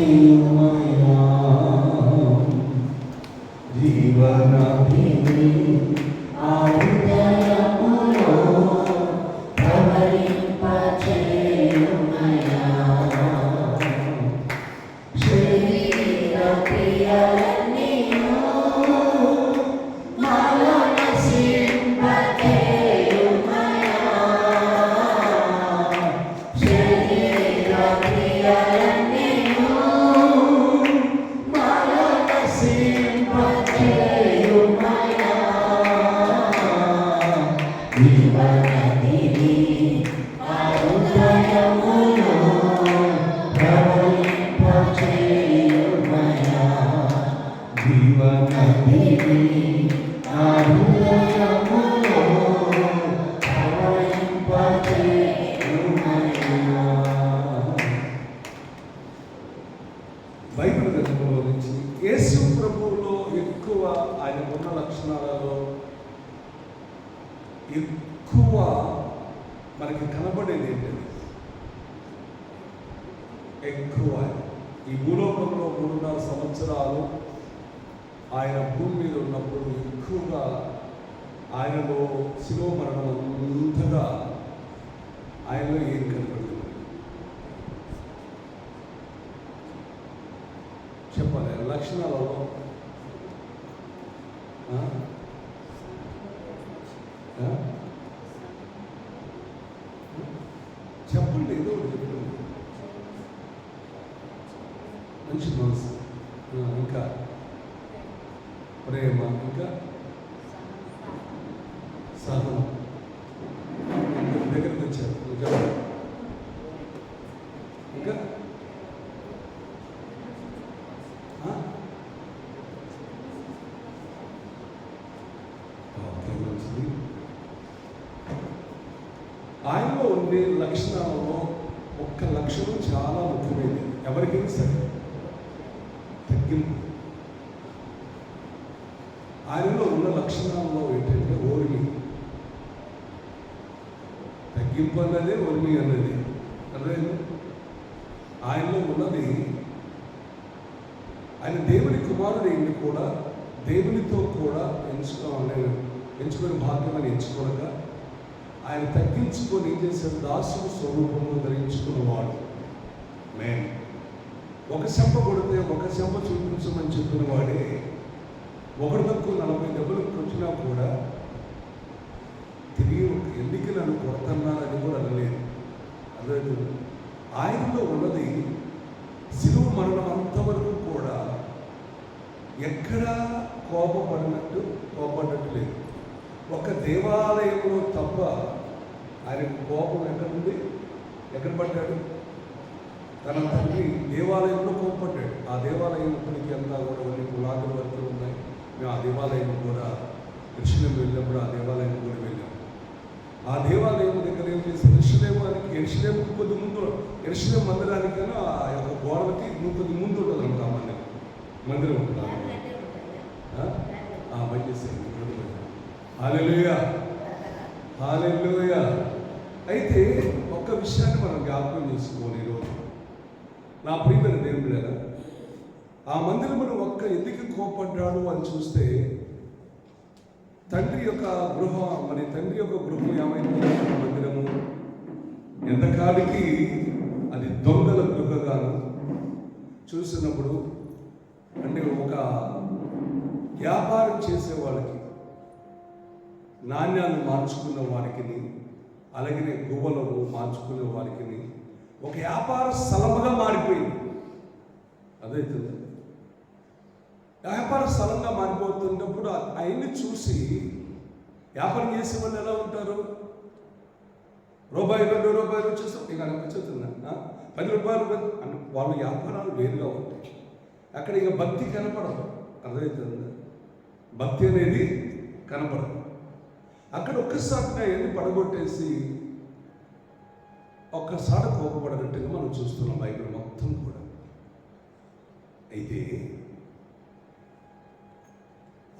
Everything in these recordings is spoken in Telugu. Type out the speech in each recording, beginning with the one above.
చేయుమయా జీవనదిని ఆయుధములో ప్రవహింపచేయుమయా శరీర క్రియలన్నీయు మాలో నశింపచేయుమయా శరీర క్రియలన్నీయు మాలో నశింపచేయుమయా జీవనదిని ఆయుధములో ప్రవహింపచేయుమయా జీవనదిని ఆయుధములో ప్రవహింపచేయుమయా. బైబిల్ గ్రంథంలో నుంచి యేసు ప్రభువులో ఎక్కువ ఆయనకున్న లక్షణాలలో ఎక్కువ మనకి కనబడేది ఏంటంటే ఎక్కువ ఈ భూలోకంలో 3.5 సంవత్సరాలు ఆయన భూమి మీద ఉన్నప్పుడు ఎక్కువగా ఆయనలో శిలువ మరణం అంతగా ఆయనలో ఏం కనబడుతుంది చెప్పాలి లక్షణాలలో చెప్పండి ఏదో చెప్పండి మంచి మనసు ఇంకా ప్రేమ ఇంకా సహనం దగ్గరికి వచ్చారు ఇంకా మంచిది. ఆయనలో ఉండే లక్షణాలలో ఒక్క లక్షణం చాలా ముఖ్యమైనది ఎవరికైనా సరే తగ్గింపు. ఆయనలో ఉన్న లక్షణాల్లో ఏంటంటే ఓర్మి. తగ్గింపు అన్నదే ఓర్మి అన్నది అర్థమైంది. ఆయనలో ఉన్నది ఆయన దేవుని కుమారుడు ఏంటి కూడా దేవునితో కూడా ఎంచుకునే భాగ్యం అని ఎంచుకోనక ఆయన తగ్గించుకొని ఏం చేశాడు, దాసుడు స్వరూపంలో ధరించుకున్నవాడు. మేన్ ఒక చెంప కొడితే ఒక చెంప చూపించమని చెప్పిన వాడే ఒకటి తక్కువ 40 దెబ్బలు కొట్టినా కూడా తిరిగి ఎందుకు నన్ను కొడుతున్నానని కూడా అనలేదు. అదే ఆయనలో ఉన్నది శిలువ మరణం అంతవరకు కూడా ఎక్కడా కోపపడ్డట్టు లేదు. ఒక దేవాలయంలో తప్ప ఆయనకు కోపం ఎక్కడుంది, ఎక్కడ పడ్డాడు? తన తండ్రి దేవాలయంలో కోపడ్డాడు. ఆ దేవాలయం ఇప్పటికీ అంతా కూడా కొన్ని పునాదుల వరకు ఉన్నాయి. మేము ఆ దేవాలయం కూడా ఎరుషలేము వెళ్ళినప్పుడు ఆ దేవాలయం కూడా వెళ్ళాం. ఆ దేవాలయం దగ్గర ఏం చేసి ఎరుషలేముకి కొద్ది ముందు ఎరుషలేము మందిరానికైనా ఆ యొక్క గోడలకి కొద్ది ముందు ఉంటుంది అనమాట. మందిరం ఉంటుంది. హల్లెలూయా హల్లెలూయా. అయితే ఒక్క విషయాన్ని మనం జ్ఞాపకం చేసుకోవాలి ఈరోజు. నా ప్రియమైన దేవుడు లేదా, ఆ మందిరమును ఎందుకు కోపడ్డాడు అని చూస్తే తండ్రి యొక్క గృహం ఏమైంది? మందిరము ఎంతకాడికి అది దొంగల గృహగాను చూసినప్పుడు, అంటే ఒక వ్యాపారం చేసే వాళ్ళకి, నాణ్యాలు మార్చుకున్న వారికి, అలాగే గువ్వలను మార్చుకునే వారికి ఒక వ్యాపార స్థలముగా మారిపోయింది. అదైతుంది. వ్యాపార స్థలంగా మారిపోతున్నప్పుడు ఆయన్ని చూసి వ్యాపారం చేసే వాళ్ళు ఎలా ఉంటారు? రూపాయి 2 రూపాయలు వచ్చేస్తాం ఇక అనిపించుతుందా? 10 రూపాయలు అంటే వాళ్ళ వ్యాపారాలు వేరుగా ఉంటాయి. అక్కడ ఇక భక్తి కనపడదు. అర్థమవుతుందా? భక్తి అనేది కనపడదు. అక్కడ ఒక్కసారిగా ఎన్ని పడగొట్టేసి ఒక్కసారి కోపపడనట్టుగా మనం చూస్తున్నాం బైబిల్ మొత్తం కూడా. అయితే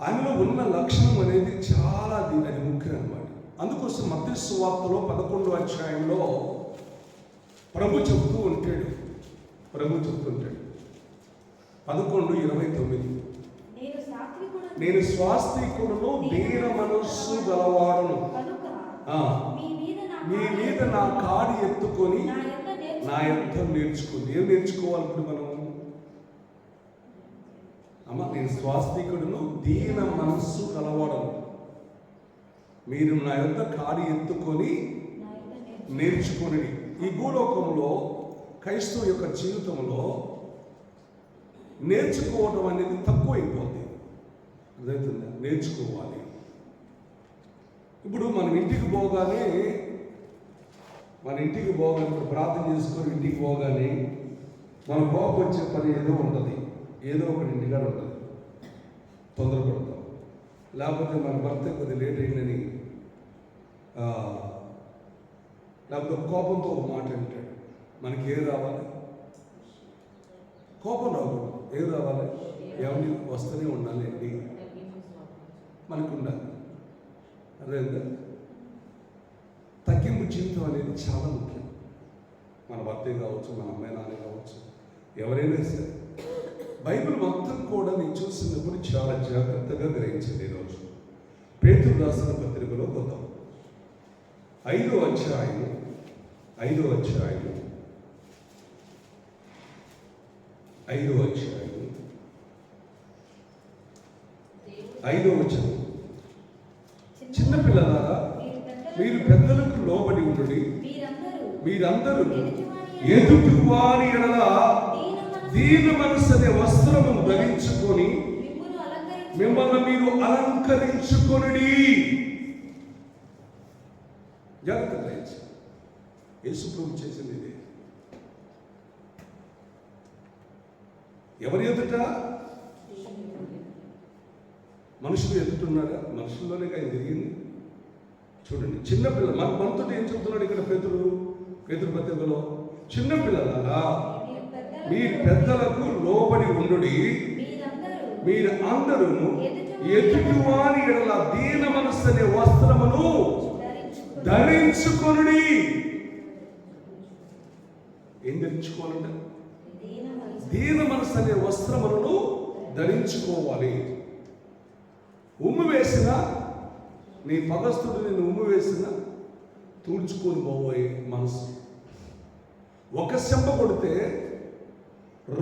ఆయనలో ఉన్న లక్షణం అనేది చాలా అది ముఖ్యం అన్నమాట. అందుకోసం మత్తయి సువార్తలో 11వ అధ్యాయంలో ప్రభు చెప్తూ ఉంటాడు. 11:29. నేను స్వాస్తికుడును దీన మనస్సు గలవాడును, మీ మీద నా కాడి ఎత్తుకొని నా యుద్ధం నేర్చుకుంది. ఏం నేర్చుకోవాలి ఇప్పుడు మనం? అమ్మ, నేను స్వాస్తికుడును దీన మనస్సు గలవాడును, మీరు నా యొక్క కాడి ఎత్తుకొని నేర్చుకొని. ఈ భూలోకంలో క్రైస్తవ యొక్క జీవితంలో నేర్చుకోవడం అనేది తక్కువైపోతుంది. అర్థమవుతుందా? నేర్చుకోవాలి. ఇప్పుడు మనం ఇంటికి పోగానే ఇప్పుడు ప్రార్థన చేసుకొని ఇంటికి పోగానే మన కోపం వచ్చే పని ఏదో ఉంటుంది, ఏదో ఒకటి ఇంటికాడ ఉంటుంది, తొందరపడతాం. లేకపోతే మన భర్త కొద్దిగా లేట్ అయిందని లేకపోతే కోపంతో ఒక మాట అంటాడు. మనకి ఏం రావాలి? కోపం రాకూడదు. ఏం రావాలి? ఎవరిని వస్తూనే ఉండాలండి, మనకు ఉండాలి. అదేందా? తగ్గింపు జీవితం అనేది చాలా ముఖ్యం. మన భర్తే కావచ్చు, మన అమ్మాయి నాన్న కావచ్చు, ఎవరైనా సరే. బైబిల్ మొత్తం కూడా నేను చూసినప్పుడు చాలా జాగ్రత్తగా గ్రహించింది. ఈరోజు పేతురు రాసిన పత్రికలో పోతాం. 5వ అధ్యాయం 5వ వచనం. చిన్నపిల్లలారా, మీరు పెద్దలకు లోబడి ఉండుడి, మీరందరూ ఎదుటి వారి ఎడల దీన మనస్సు అనే వస్త్రమును ధరించుకొని మిమ్మల్ని మీరు అలంకరించుకొనుడి. జాగ్రత్త గ్రహించి. యేసు ప్రభు చేసింది ఇదే. ఎవరి ఎదుట? మనుషులు ఎదుటున్నారా? మనుషుల్లోనే ఆయన తిరిగింది. చూడండి, చిన్నపిల్ల మనతో ఏం చెప్తున్నాడు ఇక్కడ పేతురు పత్రికలో? చిన్నపిల్లలారా, మీరు పెద్దలకు లోబడి ఉండుడి, మీరు అందరూ ఎదుటి వారి ఎడల దీన మనస్సు అనే వస్త్రమును ధరించుకొనుడి. ఏం ధరించుకోవాలంటే దీన మనస్సు అనే వస్త్రములను ధరించుకోవాలి. ఉమ్ము వేసిన నీ పగస్తుడు నేను ఉమ్ము వేసిన తుడుచుకొని పోబోయే మనసు. ఒక చెంప కొడితే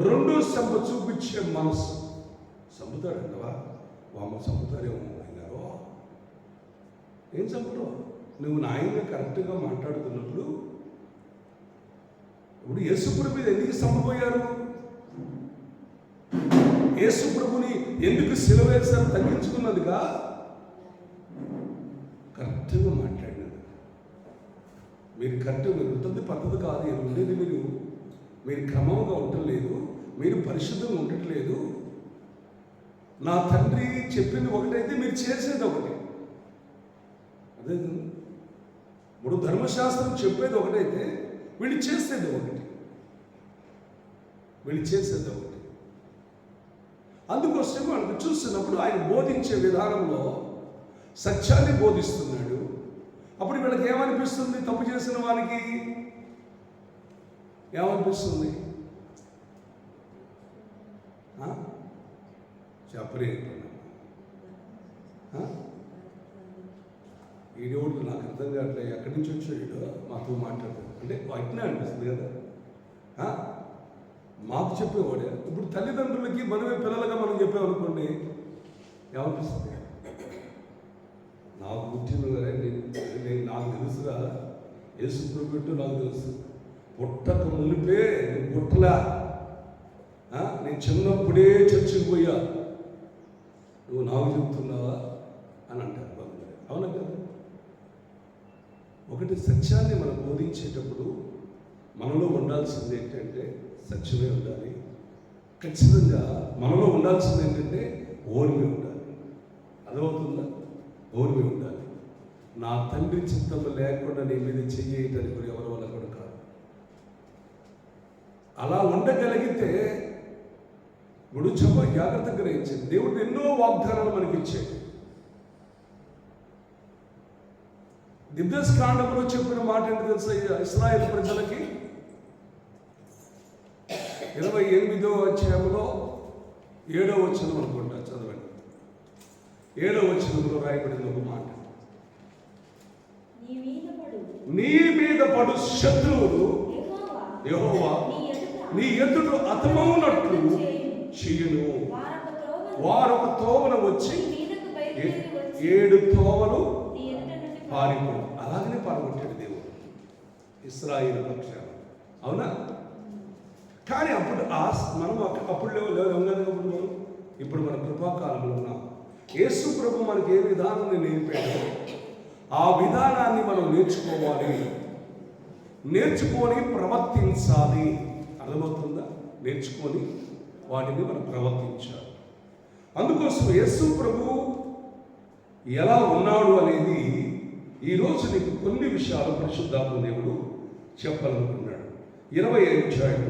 రెండో చెంప చూపించే మనసు. చంపుతాడంటవా? వామ్మ చంపుతారేమో అయ్యారో. ఏం చంపడం? నువ్వు నాయనగా కరెక్ట్గా మాట్లాడుతున్నప్పుడు ఇప్పుడు యేసుప్రభు మీద ఎందుకు చంపబోయారు? యేసుప్రభుని ఎందుకు సిలువ వేశారు? తగ్గించుకున్నదిగా, కరెక్ట్గా మాట్లాడినది. మీరు కరెక్ట్గా మీరు ఉంటుంది పద్ధతి కాదు. ఉండేది మీరు క్రమంగా ఉండట్లేదు, మీరు పరిశుద్ధంగా ఉండట్లేదు. నా తండ్రి చెప్పింది ఒకటైతే మీరు చేసేది ఒకటి. అదే ఇప్పుడు ధర్మశాస్త్రం చెప్పేది ఒకటైతే వీళ్ళు చేసేది ఒకటి. అందుకోసం మనకు చూస్తున్నప్పుడు ఆయన బోధించే విధానంలో సత్యాన్ని బోధిస్తున్నాడు. అప్పుడు వీళ్ళకి ఏమనిపిస్తుంది? తప్పు చేసిన వారికి ఏమనిపిస్తుంది? చెప్పరే ఈడోడు నాకు అర్థం కావట్లేదు, ఎక్కడి నుంచి వచ్చాడు మాతో మాట్లాడతాడు అంటే అట్నే అనిపిస్తుంది కదా. మాకు చెప్పేవాడే. ఇప్పుడు తల్లిదండ్రులకి మనమే పిల్లలుగా మనం చెప్పామనుకోండి, ఏమనిపిస్తుంది? నాకు పుట్టిన నేను నాకు తెలుసురా, యేసు పెట్టు నాకు తెలుసు. పుట్టక మునిపే నువ్వు పుట్టలా, నేను చిన్నప్పుడే చర్చికి పోయా, నువ్వు నాకు చెప్తున్నావా అని అంటారు కొందరు. అవునా కదా? ఒకటి సత్యాన్ని మనం బోధించేటప్పుడు మనలో ఉండాల్సింది ఏంటంటే సత్యమే ఉండాలి. ఖచ్చితంగా మనలో ఉండాల్సింది ఏంటంటే ఓర్మి ఉండాలి. అర్థమవుతుందా? ఓర్మి ఉండాలి. నా తండ్రి చిత్తము లేకుండా నీ మీద చెయ్యటానికి కూడా ఎవరి వల్ల కూడా కాదు. అలా ఉండగలిగితే ఇప్పుడు జాగ్రత్తగా గ్రహించింది. దేవుడు ఎన్నో వాగ్దానాలు మనకి ఇచ్చాడు. దివ్యస్కాండంలో చెప్పిన మాట ఏంటి తెలుసా? ఇశ్రాయేలు ప్రజలకి 28వ అధ్యాయంలో 7వ వచనం అనుకుంటా, చదవండి. 7వ వచనంలో రాయబడిన ఒక మాట, నీ మీద పడు శత్రువులు యెహోవా నీ ఎదుట హతమవునట్లు చేయును. వారొక తోవన వచ్చి 7 తోవలు పారిపో. అలాగనే పాల్గొట్టాడు దేవుడు ఇశ్రాయేలు పక్షాలు, అవునా? కానీ అప్పుడు మనం అప్పుడు లేవు. ఇప్పుడు మన కృపాకాలంలో ఉన్నాం. యేసు ప్రభు మనకి ఏ విధానాన్ని నేర్పాడో ఆ విధానాన్ని మనం నేర్చుకొని ప్రవర్తించాలి. అర్థమవుతుందా? నేర్చుకొని వాటిని మనం ప్రవర్తించాలి. అందుకోసం యేసు ప్రభు ఎలా ఉన్నాడు అనేది ఈరోజు నీకు కొన్ని విషయాలు పరిశుద్ధాత్మ దేవుడు చెప్పాలనుకున్నాడు. 20వ అధ్యాయం,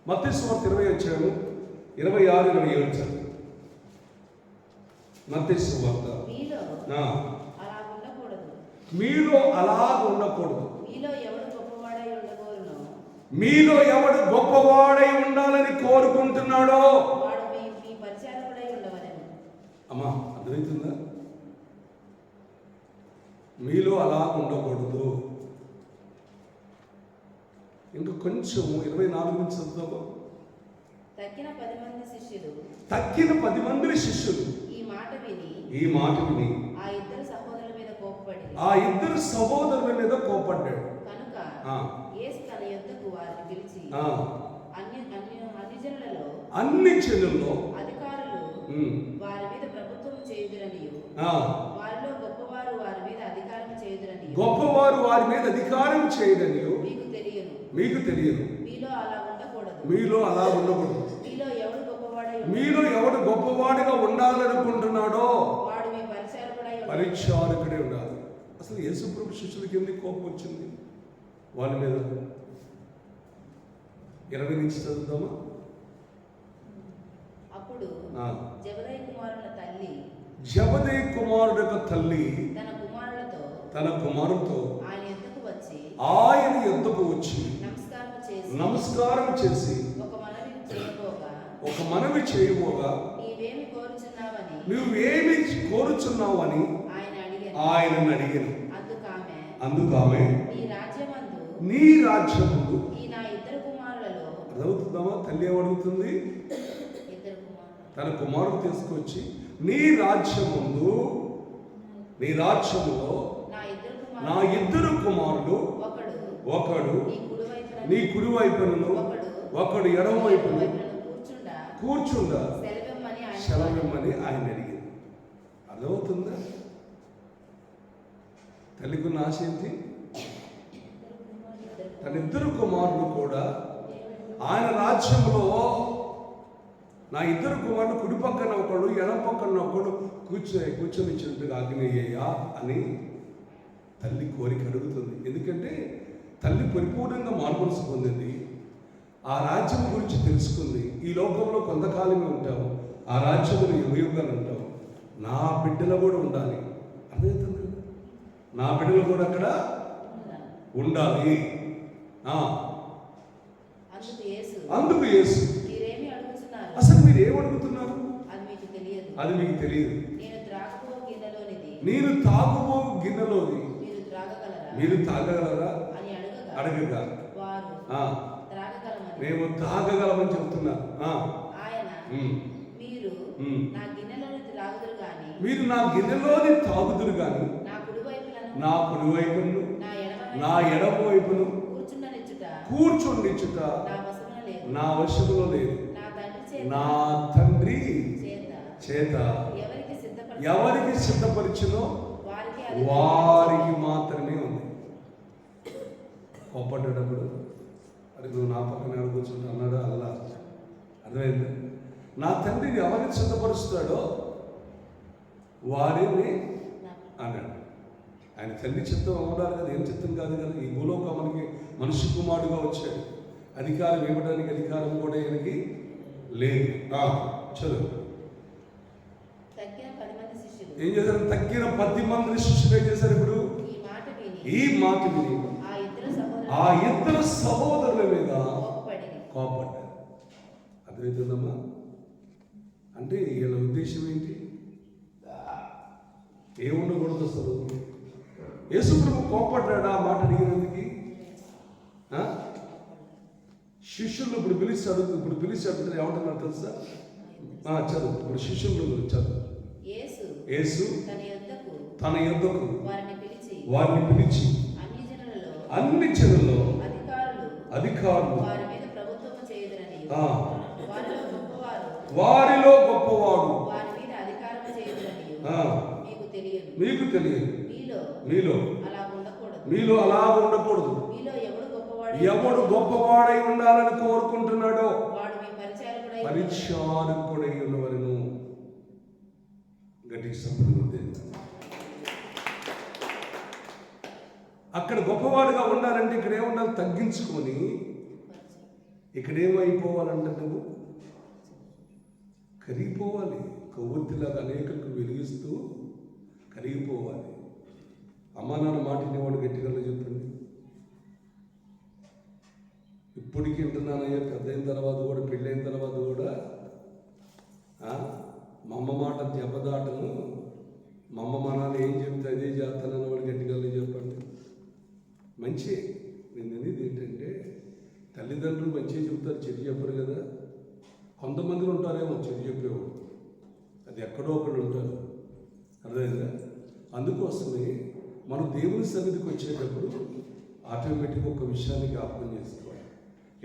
మత్తయి సువార్త 20వ అధ్యాయం 26-27. మత్తయి సువార్త. మీలో అలా ఉండకూడదు. మీలో ఎవడు గొప్పవాడై ఉండాలని కోరుకుంటున్నాడో అమ్మా, అర్థమవుతుందా? మీలో అలా ఉండకూడదు. ఇంకా కొంచెం 24 నుంచి చదువుతాము. తక్కిన 10 మంది శిష్యులు ఈ మాట విని ఆ ఇద్దరు సహోదరుల మీద కోపడ్డాడు. కనుక యేసు తన యొద్దకు వారిని పిలిచి అన్ని జనులలో అధికారులు వారి మీద ప్రభుత్వం చేయుదురనియు వారిలో గొప్పవారు వారి మీద అధికారం చేయుదురనియు మీకు తెలియను. మీలో అలా ఉండకూడదు. మీలో ఎవడు గొప్పవాడిగా ఉండాలనుకుంటున్నాడో వాడు మీ పరిచారకుడే ఉండాలి. అసలు యేసు ప్రభు శిష్యులకి ఎందుకు కోపం వచ్చింది వాళ్ళ మీద? 20 నుంచి చదువుతామా? అప్పుడు జబదయి కుమారుడు యొక్క తల్లి తన కుమారుడితో ఆయన యొద్దకు వచ్చి నమస్కారం చేసి ఒక మనవి చేయబోగా నువ్వేమి కోరుచున్నావు అని ఆయనను అడిగాను. అందుకు ఆమె నీ రాజ్యమందు. అర్థమవుతుందామా? తల్లి ఏమడుగుతుంది? తన కుమారుడు తీసుకొచ్చి నీ రాజ్యములో నా ఇద్దరు కుమారులు ఒకడు నీ కుడి వైపును ఒకడు ఎడమ వైపును కూర్చుండా సెలవిమ్మని ఆయన అడిగింది. అర్థమవుతుందా? తల్లికున్న ఆశ ఏంటి? తన ఇద్దరు కుమారులు కూడా ఆయన రాజ్యంలో నా ఇద్దరు కుమారులు కుడి పక్కన ఒకడు ఎడం పక్కన ఒకడు కూర్చొనిచ్చినట్టుగా ఆజ్ఞయ్యా అని తల్లి కోరిక అడుగుతుంది. ఎందుకంటే తల్లి పరిపూర్ణంగా మార్పులు పొందింది. ఆ రాజ్యం గురించి తెలుసుకుంది. ఈ లోకంలో కొంతకాలమే ఉంటావు, ఆ రాజ్యంలో యుగయుగాలు ఉంటావు. నా బిడ్డలు కూడా ఉండాలి. అర్థమవుతుంది? నా బిడ్డలు కూడా అక్కడ ఉండాలి. అందుకు యేసు అసలు మీరు ఏమడుగుతున్నారు? అది మీకు తెలియదు. నేను తాగుబో గిన్నెలోది మీరు తాగగలరా అడగగా మేము తాగగలమని చెప్తున్నా. మీరు నా గిన్నెలోని తాగుదురు కానీ నా కుడి వైపును నా ఎడమ వైపును కూర్చుండిచ్చుట నా వశములో లేదు. నా తండ్రి చేత ఎవరికి సిద్ధపరిచినో వారికి మాత్రమే ఉంది. కోపడ్డప్పుడు అది నువ్వు నా పక్కన కూర్చుంటా అన్నాడు. అల్లా అర్థమైంది? నా తండ్రిని ఎవరికి సిద్ధపరుస్తాడో వారిని అన్నాడు. ఆయన తల్లి చిత్తం అవ్వడానికి కదా, ఏం చిత్తం కాదు కదా. ఈ భూలోకానికి మనిషి కుమారుడుగా వచ్చాడు. అధికారం ఇవ్వడానికి అధికారం కూడా ఆయనకి లేదు. చదువు. ఏం చేశారు? తగ్గిన 10 మంది శిష్యులు ఏం చేశారు? ఇప్పుడు ఈ మాట విని ఆ ఇద్దరు సహోదరుల మీద కోపడ్డారు. అర్థమవుతుందమ్మా? అంటే వీళ్ళ ఉద్దేశం ఏంటి? ఏముండకూడదు అసలు. యేసుప్రభు కోపడ్డాడు ఆ మాట అడిగినందుకు. శిష్యులు ఇప్పుడు పిలిచి అడుగుతారు ఏమంటున్నారు తెలుసా? చదువు. ఇప్పుడు శిష్యులు చదువు. యేసు తన యొద్దకు వారిని పిలిచి అన్ని జనులలో అధికారులు వారిలో గొప్పవాడు మీకు తెలియదు. మీలో అలా ఉండకూడదు. ఎవడు గొప్పవాడై ఉండాలని కోరుకుంటున్నాడో పరిచారకుడై ఉన్నవలను గట్టిగా సంపద. అక్కడ గొప్పవాడుగా ఉండాలంటే ఇక్కడ ఏముండాలి? తగ్గించుకొని ఇక్కడ ఏమైపోవాలంటే నువ్వు కరిగిపోవాలి. కొవ్వొత్తిలాగా అనేకులకు వెలిగిస్తూ కరిగిపోవాలి. అమ్మా నాన్న మాట వినేవాడు గట్టిగా చెప్పండి. ఇప్పటికి వింటున్నానయ్యా, పెద్ద అయిన తర్వాత కూడా, పెళ్ళైన తర్వాత కూడా మా అమ్మ మాట దెబ్బదాటను, మా అమ్మ మా నాన్న ఏం చెప్తే అదే చేస్తానని వాడు గట్టిగా చెప్పండి. మంచి నేను అనేది ఏంటంటే తల్లిదండ్రులు మంచిగా చెప్తారు, చెడు చెప్పరు కదా. కొంతమంది ఉంటారేమో చెడు చెప్పేవాడు, అది ఎక్కడో ఒకడు ఉంటారు. అర్థమైందా? అందుకోసమే మనం దేవుని సన్నిధికి వచ్చేటప్పుడు ఆటోమేటిక్గా ఒక విషయాన్ని జ్ఞాపకం చేసుకోవాలి.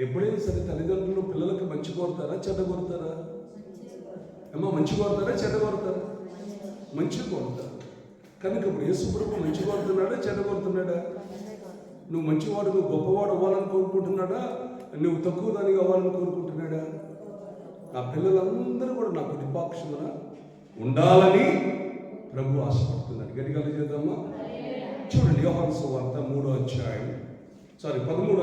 ఎప్పుడైనా సరే తల్లిదండ్రులు పిల్లలకు మంచి కోరుతారా, చెడ్డ కోరుతారా? ఏమో మంచి కోరుతారా, చెడ్డ కోరుతారా? మంచి కోరుతారు. కనుక ఇప్పుడు యేసుప్రభు మంచి కోరుతున్నాడా, చెడ్డ కోరుతున్నాడా? నువ్వు మంచివాడు, నువ్వు గొప్పవాడు అవ్వాలని కోరుకుంటున్నాడా, నువ్వు తక్కువ దానిగా అవ్వాలని కోరుకుంటున్నాడా? నా పిల్లలందరూ కూడా నా కుటుంబాక్షమున ఉండాలని ప్రభు ఆశపడుతున్నాడు. గట్టిగా చేద్దామా? చూడండి, యోహాను సువార్త 13వ అధ్యాయం 4వ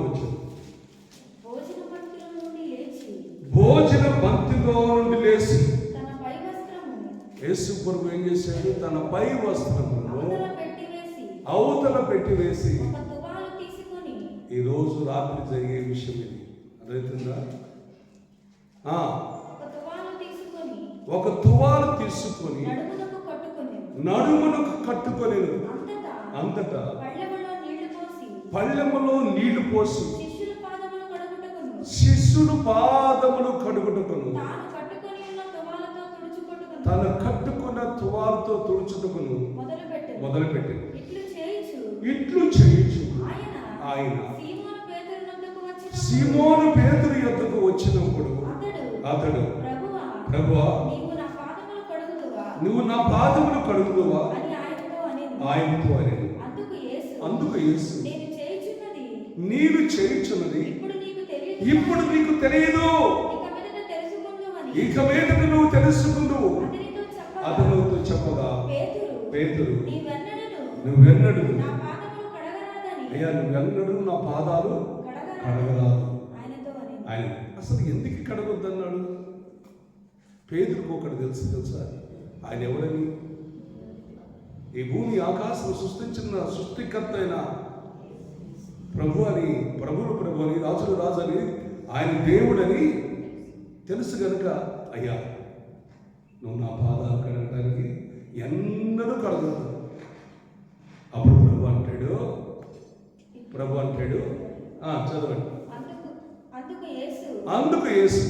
వచనం. భోజన పంక్తిలో నుండి లేచి యేసు ప్రభు ఏం చేశాడు? తన పై వస్త్రమును అవతల పెట్టివేసి, ఈరోజు రాత్రి జరిగే విషయం ఇది. అర్థమవుతుందా? ఒక తువాలు తీసుకొని నడుమునకు కట్టుకొని అంతటా పళ్ళెములో నీళ్లు పోసి శిష్యులు పాదములు కడుగుటకును తన కట్టుకున్న తువాలతో తుడుచుటకును మొదలుపెట్టింది. ఇట్లు చేయించు ఆయన సీమోను పేతురు యొద్దకు వచ్చినప్పుడు అతడు, ప్రభువా, నువ్వు నా పాదములు కడుగుదువా ఆయనతో అనేది. అందుకు యేసు, నీవు చేయుచున్నది ఇప్పుడు నీకు తెలియదు, ఇక మీదట నువ్వు తెలుసుకుందువు అతనితో చెప్పగా, పేతురు, నువ్వెన్నడు అయ్యా, నువ్వెన్నడు నా పాదాలు కడగరాదు. ఆయన అసలు ఎందుకు కడగొద్దన్నాడు? పేతురుకు ఒకటి తెలుసా? ఆయన ఎవరని? ఈ భూమి ఆకాశం సృష్టించిన సృష్టికర్త అయిన ప్రభు అని, ప్రభు అని, రాజులు రాజు అని, ఆయన దేవుడని తెలుసు కనుక, అయ్యా నువ్వు నా పాదాలు కడగడానికి ఎన్నడూ కడగదు. అప్పుడు ప్రభు అంటాడు చదవండి. అందుకు యేసు,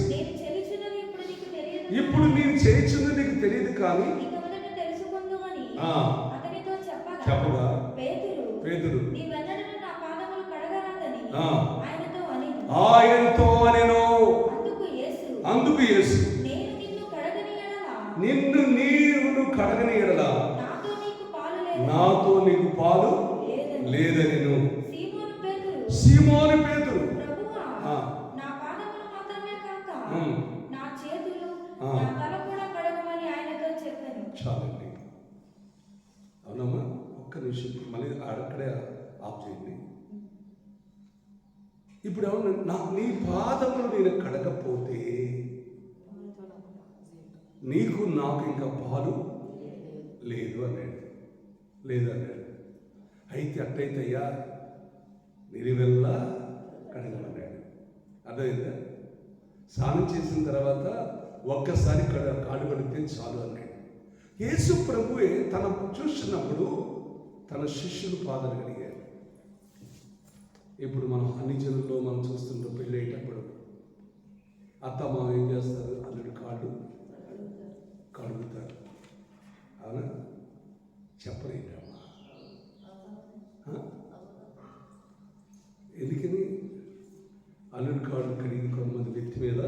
ఇప్పుడు నేను చేయించున్నది నీకు తెలియదు, కానీ చెప్పగా పేతురు ఆయనతో అనెను. అందుకు యేసు, నిన్ను నీవు కడగని ఎడల నాతో నీకు పాలు లేదనెను. సీమోను పేతురు, చాలండి. అవునమ్మా, ఒక్క నిమిషం మళ్ళీ అక్కడే ఆఫ్ చేయండి. ఇప్పుడు ఏమన్నా, నీ పాదములు నేను కడగపోతే నీకు నాకు ఇంకా పాలు లేదన్నాడు. అయితే అట్టయితే అయ్యా నిలువెల్లా కడగమన్నాడు. అర్థమైందా? స్నానం చేసిన తర్వాత ఒక్కసారి కాళ్ళు కడిగితే చాలు అన్నాడు. యేసు ప్రభువే తన చూస్తున్నప్పుడు తన శిష్యులు పాదాలు కడిగారు. ఇప్పుడు మనం అన్ని జనుల్లో మనం చూస్తుంటాం, పెళ్ళేటప్పుడు అత్త మామ ఏం చేస్తారు, అల్లుడు కాళ్ళు కడుగుతారు. అవునా? చెప్పలేదమ్మా. ఎందుకని అల్లుడు కాళ్ళు కడిగి కొంతమంది వ్యక్తి మీద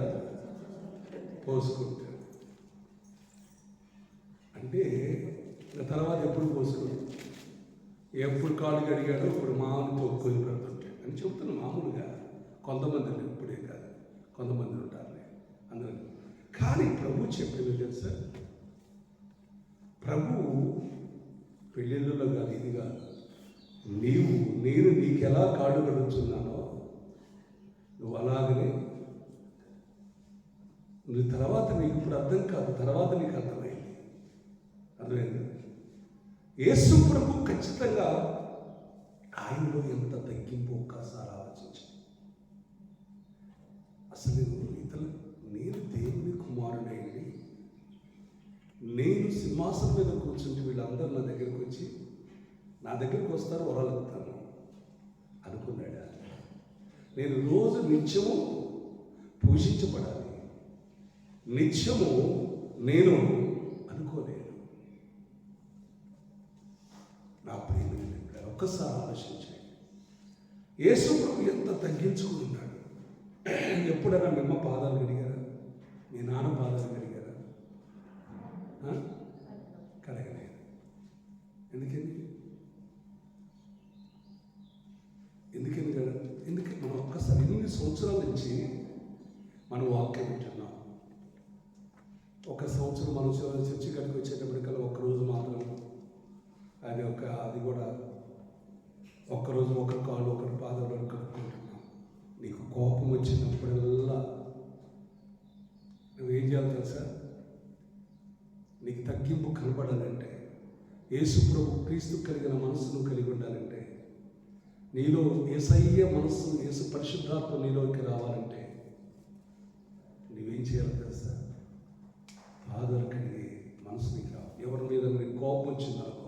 పోసుకుంటారు. అంటే తర్వాత ఎప్పుడు పోసుకోడు, ఎప్పుడు కాళ్ళు కడిగాడో ఇప్పుడు మామూలు తొక్కుని పెడుతుంటాడు అని చెప్తున్నా. మామూలుగా కొంతమంది, ఇప్పుడే కాదు, కొంతమంది ఉంటారులే అందరూ. కానీ ప్రభు చెప్పేది తెలుసా, ప్రభు పెళ్ళిళ్ళలో కాదు, ఇది కాదు, నేను నీకు ఎలా కాళ్ళు కడుగుతున్నానో నువ్వు అలాగనే నువ్వు తర్వాత నీకు ఇప్పుడు అర్థం కాదు, తర్వాత నీకు అర్థమైంది. యేసు ప్రభు ఖచ్చితంగా ఆయనలో ఎంత తగ్గింపు ఒక్కసారి ఆలోచించు. అసలు నేను దేవుని కుమారుడైంది, నేను సింహాసనం మీద కూర్చుంటే వీళ్ళందరూ నా దగ్గరికి వచ్చి నా దగ్గరికి వస్తారు, వరలుతాను అనుకున్నాడా? నేను రోజు నిత్యము పూజించబడాలి, నిత్యము నేను అనుకోలేదు. నా ప్రియమైన ఒక్కసారి ఆలోచించండి, యేసు ప్రభు ఎంత తగ్గించుకుని ఉన్నాడు. ఎప్పుడైనా మిమ్మ పాదాలు కడిగారా? మీ నాన్న పాదాలు కడిగారా? కడగలేదు. ఎందుకని కదా? ఎందుకంటే మనం ఒక్కసారి 8 సంవత్సరాల నుంచి మనం వాక్యం వింటున్నాం. ఒక సంవత్సరం మనం చర్చి కాడికి వచ్చేటప్పటికల్లా ఒక్కరోజు మాత్రం అది కూడా ఒక్కరోజు ఒకరి కాళ్ళు ఒకరి పాదాలు కడుక్కుంటున్నాం. నీకు కోపం వచ్చినప్పుడల్లా నువ్వేం చేయాలి తెలుసా? నీకు తగ్గింపు కనపడాలంటే, యేసు ప్రభు క్రీస్తు కలిగిన మనస్సును కలిగి ఉండాలంటే, నీలో యేసయ్య మనస్సు, యేసు పరిశుద్ధాత్మ నీలోకి రావాలంటే నువ్వేం చేయాలి తెలుసా? పాదాలు కడిగి మనసు నీకు రావాలి. ఎవరి మీద నీకు కోపం వచ్చిందనుకో,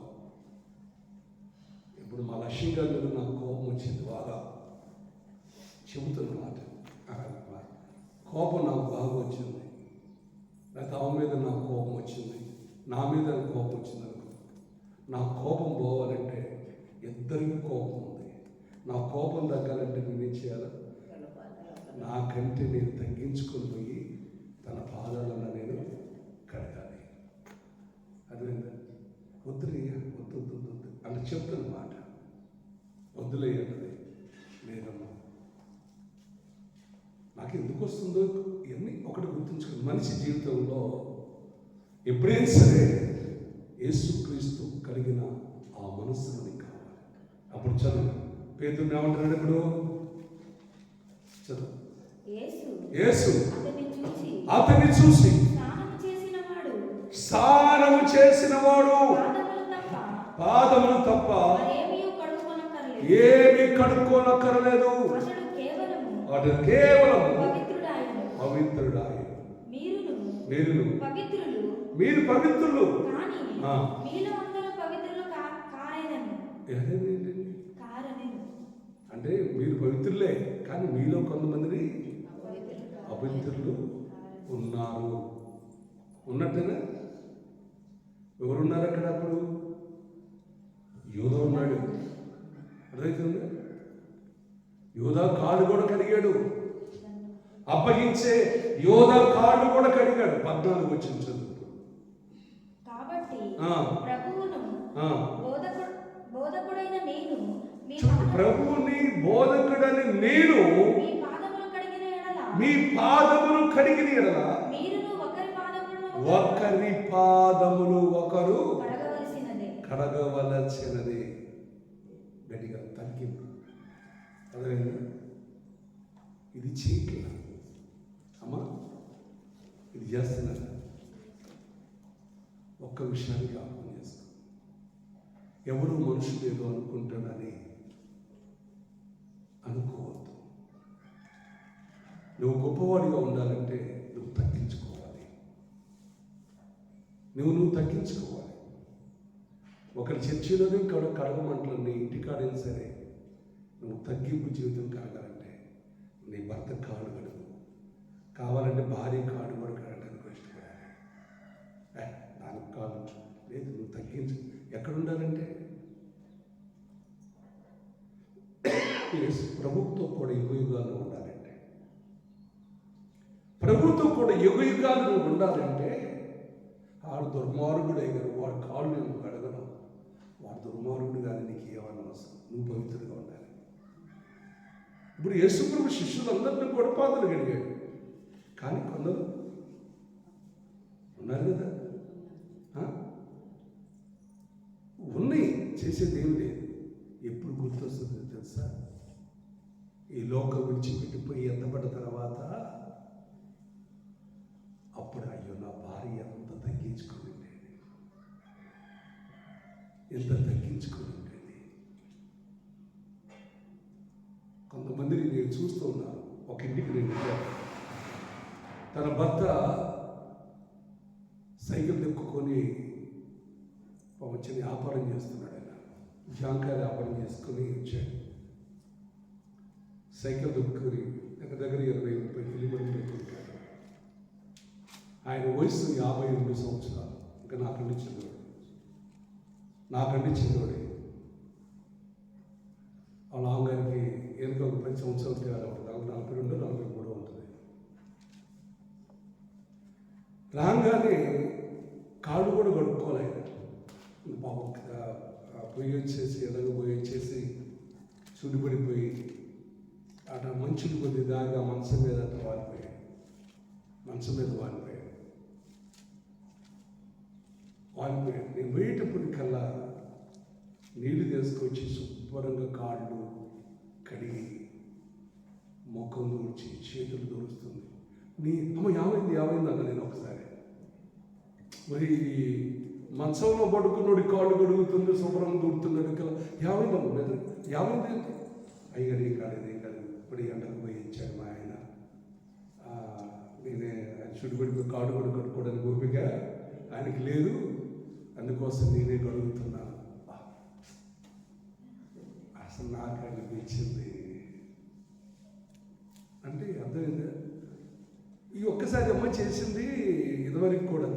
ఇప్పుడు మా లక్ష్మి గారి మీద నాకు కోపం వచ్చింది, బాగా చెబుతున్నమాట, కోపం నాకు బాగా వచ్చింది, లేకపోతే ఆమె మీద నాకు కోపం వచ్చింది, నా మీద కోపం వచ్చింది అనుకో, నా కోపం పోవాలంటే ఇద్దరికి కోపం ఉంది. నా కోపం తగ్గాలంటే నేనేం చేయాలి? నాకంటే నేను తగ్గించుకొని పోయి తన పాదాలను నేను కడగాలి. అదేందా? వద్దు అంటే చెప్తున్నమాట, వద్దులేయండి లేదమ్మా. నాకు ఎందుకు వస్తుందో ఇవన్నీ ఒకటి గుర్తుంచుకోండి. మనిషి జీవితంలో ఎప్పుడైనా సరే యేసుక్రీస్తు కలిగిన ఆ మనస్సు మనకి కావాలి. అప్పుడు చదువు పేతురు ఏమంటున్నాడు? ఇప్పుడు చదువు. యేసు అతన్ని చూసి స్నానము చేసిన వాడు పాదములు తప్ప ఏమీ కడుక్కోనక్కరలేదు, అతడు కేవలం పవిత్రుడాయెను. మీరు పవిత్రులు అంటే మీరు పవిత్రులే, కానీ మీలో కొంతమంది అపవిత్రులు ఉన్నారు. ఉన్నట్టేనా? ఎవరున్నారు అక్కడ? అప్పుడు యోధ ఉన్నాడు, అర్థమవుతుంది. యోధ కాళ్ళు కూడా కడిగాడు, అప్పగించే యోధ కాళ్ళు కూడా కడిగాడు. 14 వచ్చిన చదువు. ప్రభువుని బోధకుడని నేను మీ పాదములు కడిగిన ఎడల ఒకరి పాదములు ఒకరు కడగవలసినది. గట్టిగా తగ్గింపు. అదేనా? ఇది చేయట్లా అమ్మా, ఇది చేస్తున్నా. ఒక్క విషయాన్ని జ్ఞాపకం చేస్తాం. ఎవరు మనుషులు ఏదో అనుకుంటాడని అనుకోవద్దు. నువ్వు గొప్పవాడిగా ఉండాలంటే నువ్వు తగ్గించుకోవాలి. నువ్వు తగ్గించుకోవాలి. ఒకరి చర్చిలోనే కడగమంటలు నీ ఇంటికాడైనా సరే నువ్వు తగ్గింపు జీవితం కలగాలంటే నీ భర్త కాడు కడుగు, కావాలంటే భార్య కాడు కూడా కడగడానికి ఇష్టపడాలి. దానికి కాదు లేదు, నువ్వు తగ్గించు. ఎక్కడ ఉండాలంటే ప్రభుత్వం కూడా యుగయుగాలు ఉండాలంటే, ప్రభుత్వం కూడా యుగయుగాలు నువ్వు ఉండాలంటే వాడు దుర్మార్గుడు అయ్యారు, వాడు కాళ్ళు నేను కడగను, వాడు దుర్మార్గుడు కానీ నీకు ఏమన్నా అవసరం, నువ్వు పవిత్రంగా ఉండాలి. ఇప్పుడు యేసుప్రభు శిష్యులందరినీ కూడా పాదలు కడిగాడు, కానీ కొందరు ఉన్నారు కదా, ఉన్నాయి, చేసేది ఏం లేదు. ఎప్పుడు గుర్తొస్తుందో తెలుసా? ఈ లోకం విడిచిపెట్టిపోయి ఎత్తపడ్డ తర్వాత అప్పుడు అయ్యో నా భార్య ఎంత తగ్గించుకుని ఉండేది, ఎంత తగ్గించుకుని ఉండేది. కొంతమందిని నేను చూస్తూ ఉన్నాను. ఒక ఇంటికి నేను వెళ్ళాను, తన భర్త సైకిల్ దెక్కుకొని వచ్చిన వ్యాపారం చేస్తున్నాడు. ఆయన జాంకాయ వ్యాపారం చేసుకుని వచ్చాడు. సైకిల్ దొక్కుని దగ్గర 20-30 కిలోమీటర్లు దొరికాడు. ఆయన వయసు 52 సంవత్సరాలు. ఇంకా నాకంటే చిన్నవాడే. వాళ్ళ ఆమెగారికి ఎనుక ఒక 10 సంవత్సరాలు తేడా ఉంటుంది. 42-43 ఉంటుంది. రాగానే కాళ్ళు కూడా కడుక్కోలేదు. పాపం పొయ్యి వచ్చేసి ఎలాగో పొయ్యి వచ్చేసి చుడిపడిపోయి అట మంచులు కొద్ది దాకా మంచం మీద వాలిపోయాడు. నేను పోయేటప్పటికల్లా నీళ్లు తీసుకొచ్చి శుభ్రంగా కాళ్ళు కడిగి ముఖం దూడ్చి చేతులు దూరుస్తుంది. ఏమైంది అన్న నేను ఒకసారి మరి మంచంలో పడుకున్నాడు, కాళ్ళు కడుగుతుంది, శుభ్రంగా దూడుతున్నాడు కదా, ఏమైంది అయ్యారు, ఏం కాలేదు ఇప్పుడు ఎండకు పోయి ఇచ్చాడు మా ఆయన. నేనే చుడిపడిపోయి కాళ్ళు కూడా కట్టుకోవడానికి ఓపిక ఆయనకి లేదు, అందుకోసం నేనే కడుగుతున్నాను. అసలు నాకు అనిపించింది అంటే అర్థమైందా? ఈ ఒక్కసారి అమ్మ చేసింది ఇదివరకు కూడా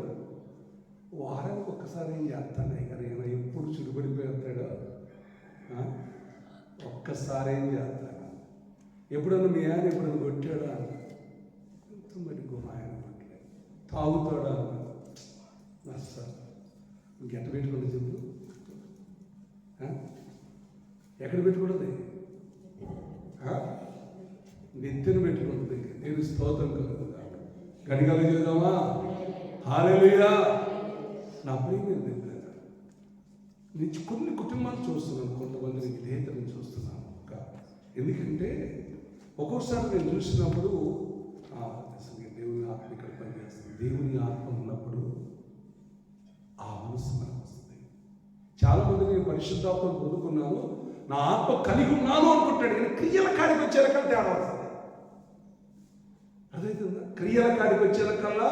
వారానికి ఒక్కసారి ఏం చేస్తాను అయ్యారు. ఏమైనా ఎప్పుడు చుడిపడిపోతాడో ఒక్కసారి ఏం చేస్తాను. ఎప్పుడన్నా మీ ఆయన ఎప్పుడన్నా కొట్టాడా? ఎంత మటుకు మా ఆయన కొట్టలేదు. తాగుతాడా? సార్ ఇంకెట్ట పెట్టుకోండి చెప్పు, ఎక్కడ పెట్టుకోండి? నెత్తిన పెట్టుకుంటుంది. నేను స్తోత్రం కలుగుతా. గడిగలు చేద్దామా? హల్లెలూయా. నా ప్రియమైన దగ్గర నుంచి కొన్ని కుటుంబాలు చూస్తున్నాను, కొంతమందిని విధేయతను చూస్తున్నాను. ఎందుకంటే ఒక్కొక్కసారి నేను చూసినప్పుడు దేవుని ఆత్మ ఇక్కడ పనిచేస్తుంది. దేవుని ఆత్మ ఉన్నప్పుడు ఆ మనసు మనకు వస్తుంది. చాలామంది నేను పరిశుద్ధాత్మను పొందుకున్నాను, నా ఆత్మ కలిగి ఉన్నాను అనుకుంటాడు, కానీ క్రియల కాడికి వచ్చేకల్లా తేడా వస్తుంది. అదైతుందా? క్రియల కాడికి వచ్చేకల్లా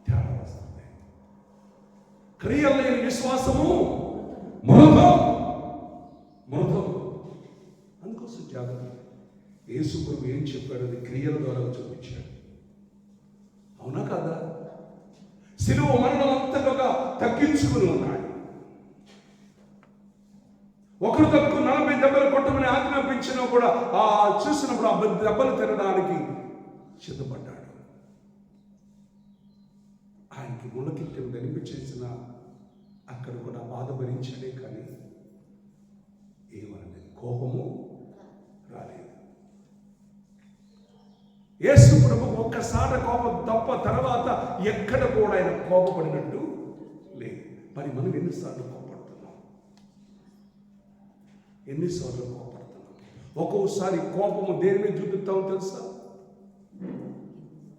తేడా వస్తుంది. క్రియలు లేని విశ్వాసము మృతం. అందుకోసం జాగ్రత్త. యేసు ప్రభు ఏం చెప్పాడు? అది క్రియల ద్వారా చూపించాడు. అవునా కదా? శిలువ మరణం అంతగా తగ్గించుకుని ఉన్నాడు. ఒకరు తక్కువ 40 దెబ్బలు కొట్టమని ఆజ్ఞాపించినా కూడా చూసినప్పుడు ఆ దెబ్బలు తినడానికి సిద్ధపడ్డాడు. ఆయనకి ముళ్ళకిట్టెను గనిపి చేసిన అక్కడ కూడా బాధ భరించాడే, కానీ ఏమన్నది కోపము రాలేదు. యేసు ప్రభు ఒక్కసారి కోపం తప్ప తర్వాత ఎక్కడ కూడా ఆయన కోపపడినట్టు లేదు. మరి మనం ఎన్నిసార్లు కోపడుతున్నాం? ఒక్కొక్కసారి కోపము దేని మీద చూపిస్తాం తెలుసా?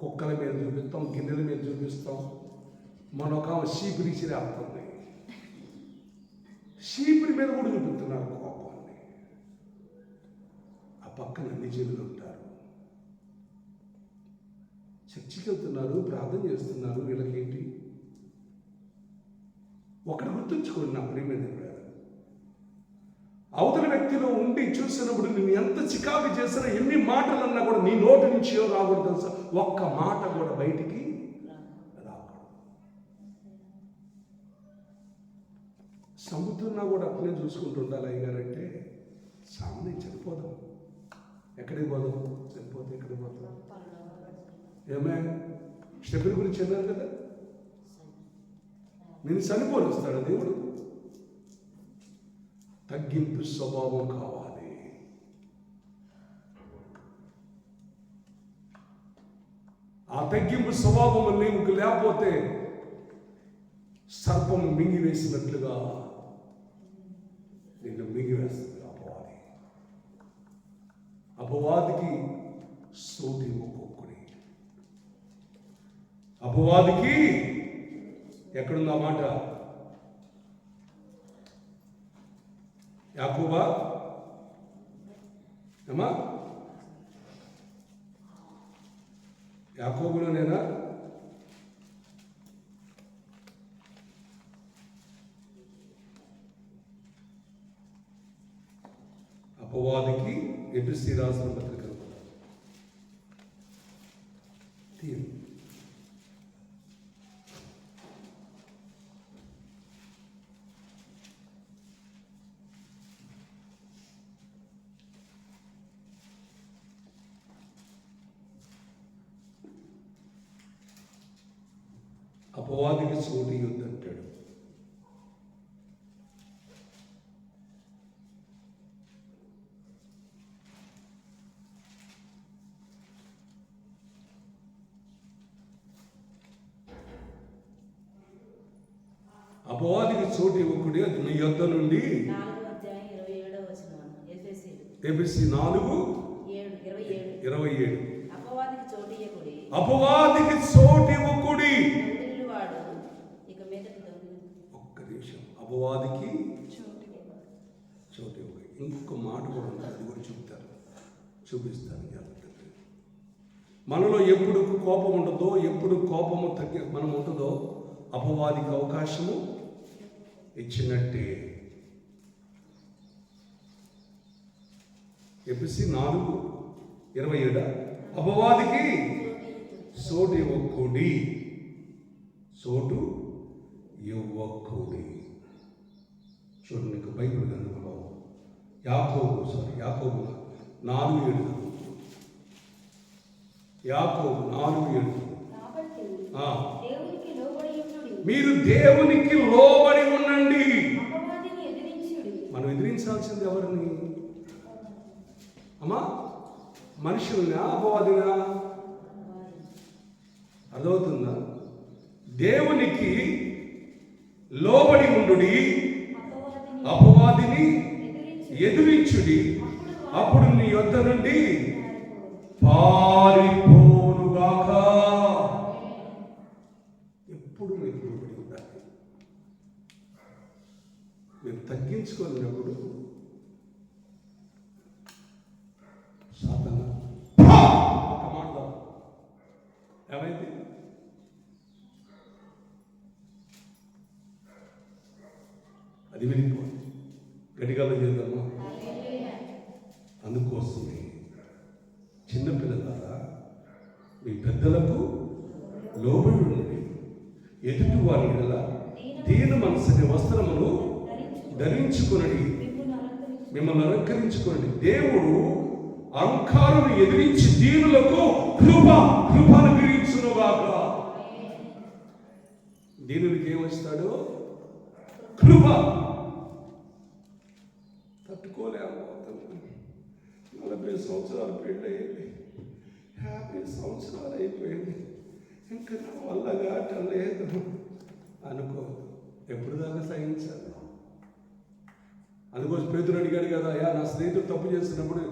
కుక్కల మీద చూపిస్తాం, గిన్నెల మీద చూపిస్తాం. మనొక చీపిరి చిరేస్తుంది, చీపిరి మీద కూడా చూపిస్తున్నారు కోపాన్ని. ఆ పక్కన అన్ని జీవులు ఉంటారు, చర్చికి వెళ్తున్నారు, ప్రార్థన చేస్తున్నారు, వీళ్ళకేంటి? ఒకటి గుర్తుంచుకోండి నా ప్రియమైన దేవుడా, అవతల వ్యక్తిలో ఉండి చూసినప్పుడు నేను ఎంత చికాకు చేసినా, ఎన్ని మాటలు అన్నా కూడా నీ నోటి నుంచి ఏం రాకూడదు తెలుసా? ఒక్క మాట కూడా బయటికి రాకూడదు. సముద్రంలో కూడా అట్లనే చూసుకుంటూ ఉండాలి అయ్యారంటే సామాన్యం చనిపోదాం. ఎక్కడికి పోదాం? చనిపోతే ఎక్కడికి పోతాం? ఏమే స్టెప్పుల గురించి అన్నారు కదా, నేను చనిపోనిస్తాడు దేవుడు. తగ్గింపు స్వభావం కావాలి. ఆ తగ్గింపు స్వభావం నీకు లేకపోతే సర్పం మింగివేసినట్లుగా నిన్ను మింగివేస్తుంది అపవాది. అపవాదికి సోటి ఒక్కొక్కడి. అపవాదికి ఎక్కడుంది ఆ మాట? యాకోబా ఏమా? యాకోబులోనేనా? అపవాదికి ఎపిసి రాసిన పత్రిక అపవాదికి చోటు ఇవ్వద్దంటాడు. అపవాదికి చోటు ఇవ్వకుడి, అది నీ యొద్ద నుండి. ఎఫెసీ 4:27. అపవాదికి చోటు ఇవ్వకుడి. ఒక్క నిమిషం. అపవాదికి చోటు ఇవ్వకుడి. ఇంకొక మాట కూడా ఉంది, అది కూడా చూపిస్తాను. మనలో ఎప్పుడు కోపం ఉంటుందో, ఎప్పుడు కోపము మనం ఉంటుందో అపవాదికి అవకాశము ఇచ్చినట్టే. ఎఫెసీ 4:27. అపవాదికి చోటు ఇవ్వకుడి. చోటు ఇవ్వకుడి. చూడండి, నీకు బైబిల్ గ్రంథంలో యాకోబు 4:7. యాకోబు 4:7. మీరు దేవునికి లోబడి ఉండండి. మనం ఎదిరించాల్సింది ఎవరిని? అమ్మా, మనుషుల్నా అపవాదినా? అర్థమవుతుందా? దేవునికి లోబడి ఉండుడి, అపవాదిని ఎదిరించుడి, అప్పుడు నీ యొద్ద నుండి పారిపోనుగాక. ఎప్పుడు మీరు లోబడి ఉండాలి. మీరు తగ్గించుకున్నప్పుడు సాతానా ఒక మాట ఏమైంది? అది వెళ్ళిపోయింది. గడిగాలో చేద్దామా? అందుకోసమే చిన్నపిల్లలారా మీ పెద్దలకు లోబడి ఉండండి. ఎదుటి వారి ఎలా దీన మనసుని వస్త్రమును ధరించుకొనడి, మిమ్మల్ని అలంకరించుకోండి. దేవుడు అహంకారుని ఎదిరించి దీనులకు కృపనుగ్రహించునుగాక. దీనునికి ఏమొస్తాడు? కృప. తట్టుకోలేకపోతున్నాను. 40 సంవత్సరాలు పెళ్ళయింది, 50 సంవత్సరాలు అయిపోయింది, ఇంకా నా వల్ల కావట్లేదు అనుకో. ఎప్పుడు దాకా సహించాలి? అందుకోసం పేతురు అడిగాడు కదా, అయ్యా నా స్నేహితుడు తప్పు చేస్తున్నప్పుడు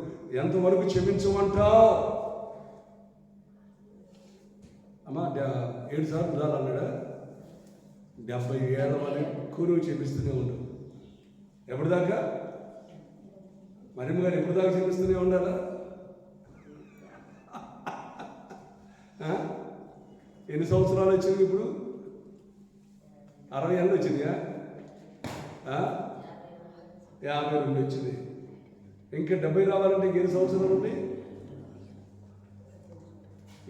ఎంతవరకు క్షమించమంటావు? అమ్మా 7 సార్లు చాలన్నాడా? 77 వరకు నువ్వు క్షమిస్తూనే ఉండవు. ఎప్పటిదాకా? మరియమ్మ గారు ఎప్పుడు దాకా క్షమిస్తూనే ఉండాలా? ఎన్ని సంవత్సరాలు వచ్చింది ఇప్పుడు? 60 ఏళ్ళు వచ్చిందిగా, 52 వచ్చింది. ఇంకా 70 రావాలంటే ఇంక ఎన్ని సంవత్సరాలు ఉన్నాయి?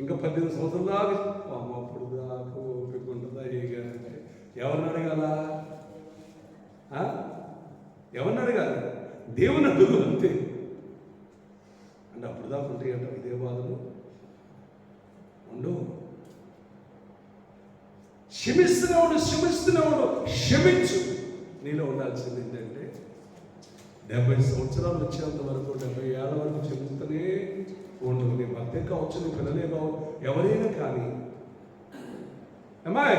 ఇంకా 18 సంవత్సరాలు దాకా. అప్పుడు దాకా ఓపిక ఉంటుందా? ఏగారంటే ఎవరిని అడగాల? ఎవరిని అడగాలి? దేవుని అడుగు అంతే. అంటే అప్పుడు దాకా ఉంటాయి అంట ఇదే బాధలు ఉండవు. క్షమిస్తున్నాడు క్షమించు. నీలో ఉండాల్సింది ఏంటంటే 70 సంవత్సరాలు వచ్చేంత వరకు, 70 ఏళ్ళ వరకు క్షమిస్తూనే ఉండదు. నీ భర్తే కావచ్చు, నీ పిల్లలే కావచ్చు, ఎవరైనా కానీ. అమ్మాయి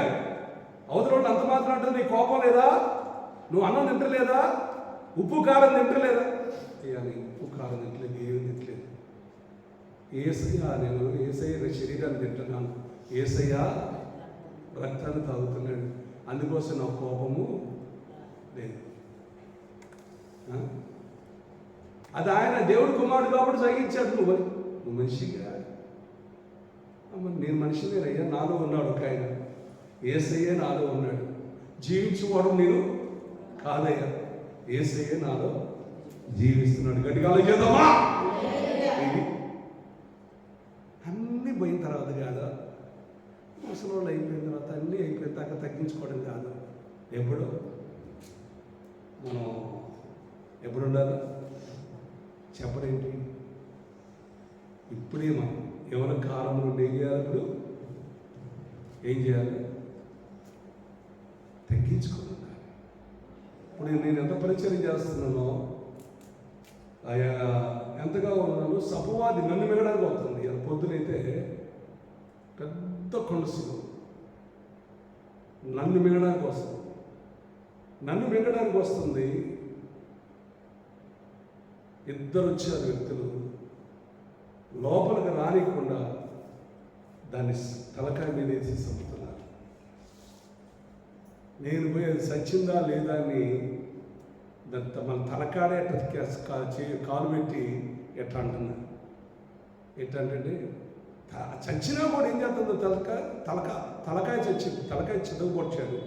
అవతల అంత మాత్రం అంటే నీ కోపం లేదా? నువ్వు అన్నం తింటలేదా? ఉప్పు కారం తింటలేదా? అని ఉప్పు కారం తింటలేదు, ఏమి తింటలేదు. నేను ఏసయ్య శరీరాన్ని తింటున్నాను, ఏసయ్య రక్తాన్ని తాగుతున్నాడు, అందుకోసం నా కోపము లేదు. అది ఆయన దేవుడు కుమారుడు కాబట్టి సహించాడు. నువ్వు మనిషిగా, నేను మనిషినేనయ్యా, నాలో ఉన్నాడు ఒక ఆయన, ఏసయ్యే నాలో ఉన్నాడు. జీవించువాడు నేను కాదయ్యా, ఏసయ్యే నాలో జీవిస్తున్నాడు. గట్టిగా చేద్దామా? అన్నీ పోయిన తర్వాత కాదా, ముసలోళ్ళు అయిపోయిన తర్వాత అన్నీ అయిపోయిన దాకా తగ్గించుకోవడం కాదు. మనం ఎప్పుడు ఉండాలి చెప్పడేంటి? ఇప్పుడే మనం ఎవరి కాలం నుండి ఏం చేయాలి? ఇప్పుడు ఏం చేయాలి? తగ్గించుకోవాలి. ఇప్పుడు నేను ఎంత పరిచయం చేస్తున్నానో, ఎంతగా ఉన్నాను, సపవాది నన్ను మిగడానికి వస్తుంది. పొద్దునైతే పెద్ద కొండసులు నన్ను మిగడానికి వస్తుంది. ఇద్దరు వచ్చారు వ్యక్తులు, లోపలికి రానికుండా దాన్ని తలకాయ మీద వేసి చంపుతున్నారు. నేను పోయి అది సచ్చిందా లేదా అని మన తలకాడే కాలు పెట్టి ఎట్లా అంటున్నా. ఎట్లా అంటే చచ్చినా కూడా ఏం చేస్తుందో తలకాయ చచ్చింది, తలకాయ చితగొచ్చాడు,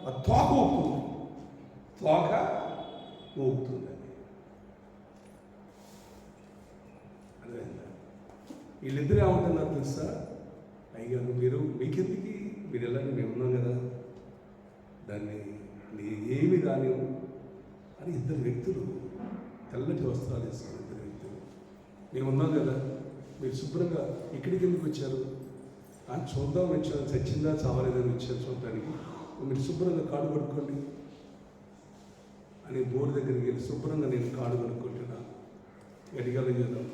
ఆ తోక ఊపుతుంది. అదేందా వీళ్ళిద్దరు ఏమంటున్నారు తెలుసా? అయ్యారు మీకెందుకు, మీరు వెళ్ళండి, మేము ఉన్నాం కదా, దాన్ని ఏమి కాని అని ఇద్దరు వ్యక్తులు తెల్లటి వస్త్రాలు వేసుకున్నారు. ఇద్దరు వ్యక్తులు, మేము ఉన్నాం కదా, మీరు శుభ్రంగా ఇక్కడికి ఎందుకు వచ్చారు? చూద్దాం వచ్చాను, చచ్చిందా చావలేదని వచ్చాను చూడటానికి, మీరు శుభ్రంగా కాడు కడుక్కోండి అని బోర్డు దగ్గరికి వెళ్ళి శుభ్రంగా నేను కాడు కడుక్కుంటున్నాను. గడిగల చేద్దాం.